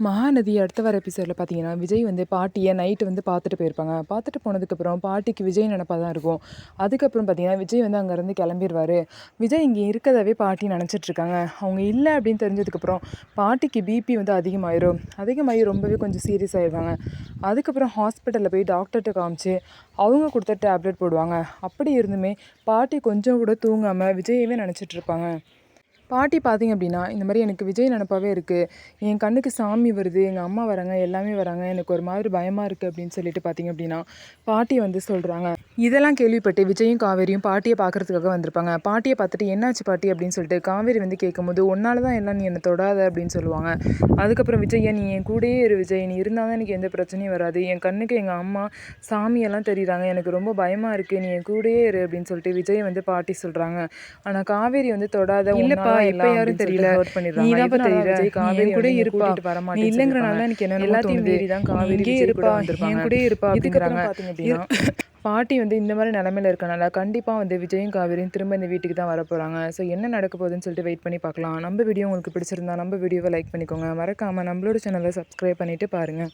மகாநதி அடுத்த வர எபிசோடில் பார்த்தீங்கன்னா, விஜய் வந்து பாட்டியை நைட்டு வந்து பார்த்துட்டு போயிருப்பாங்க. பார்த்துட்டு போனதுக்கப்புறம் பாட்டிக்கு விஜய் நினப்பா தான் இருக்கும். அதுக்கப்புறம் பார்த்தீங்கன்னா, விஜய் வந்து அங்கேருந்து கிளம்பிருவாரு. விஜய் இங்கே இருக்கதாவே பாட்டி நினச்சிட்ருக்காங்க. அவங்க இல்லை அப்படின்னு தெரிஞ்சதுக்கப்புறம் பாட்டிக்கு பிபி வந்து அதிகமாகி ரொம்பவே கொஞ்சம் சீரியஸ் ஆகிடுவாங்க. அதுக்கப்புறம் ஹாஸ்பிட்டலில் போய் டாக்டர்கிட்ட காமிச்சு அவங்க கொடுத்த டேப்லெட் போடுவாங்க. அப்படி இருந்துமே பாட்டி கொஞ்சம் கூட தூங்காமல் விஜயவே நினச்சிட்ருப்பாங்க. பாட்டி பார்த்தீங்க அப்படின்னா, இந்த மாதிரி எனக்கு விஜய் நினப்பாவே இருக்குது. என் கண்ணுக்கு சாமி வருது, எங்கள் அம்மா வராங்க, எல்லாமே வராங்க. எனக்கு ஒரு மாதிரி பயமாக இருக்குது அப்படின்னு சொல்லிட்டு பார்த்தீங்க அப்படின்னா, பாட்டி வந்து சொல்கிறாங்க. இதெல்லாம் கேள்விப்பட்டு விஜயும் காவேரியும் பாட்டியை பார்க்குறதுக்காக வந்திருப்பாங்க. பாட்டியை பார்த்துட்டு என்னாச்சு பாட்டி அப்படின்னு சொல்லிட்டு காவேரி வந்து கேட்கும்போது, ஒன்னால தான் எல்லாம், நீ என்னை தொடாத அப்படின்னு சொல்லுவாங்க. அதுக்கப்புறம் விஜய், நீ என் கூடயே இரு விஜய், நீ இருந்தால் தான் எனக்கு எந்த பிரச்சனையும் வராது. என் கண்ணுக்கு எங்கள் அம்மா சாமியெல்லாம் தெரியுறாங்க, எனக்கு ரொம்ப பயமாக இருக்குது, நீ என் கூடயே இரு அப்படின்னு சொல்லிட்டு விஜய் வந்து பாட்டி சொல்கிறாங்க. ஆனால் காவேரி வந்து தொடாத, இல்லப்பா எப்ப யாரும் தெரியல, நீ தான் தெரியல, காவேரி கூட இருப்பா, நீ இல்லைங்கிறனால எனக்கு என்ன எல்லாத்தையும் மீறி தான் காவேரி இருப்பா, என் கூட இருப்பா அப்படிங்கிறாங்க. பார்த்தீங்க அப்படின்னா பாட்டி வந்து இந்த மாதிரி நிலமையில இருக்கனால கண்டிப்பாக வந்து விஜயும் காவேரியும் திரும்ப இந்த வீட்டுக்கு தான் வர போகிறாங்க. ஸோ என்ன நடக்க போகுதுன்னு சொல்லிட்டு வெயிட் பண்ணி பார்க்கலாம். நம்ம வீடியோ உங்களுக்கு பிடிச்சிருந்தா நம்ம வீடியோவை லைக் பண்ணிக்கோங்க. மறக்காமல் நம்மளோட சேனலை சப்ஸ்கிரைப் பண்ணிவிட்டு பாருங்கள்.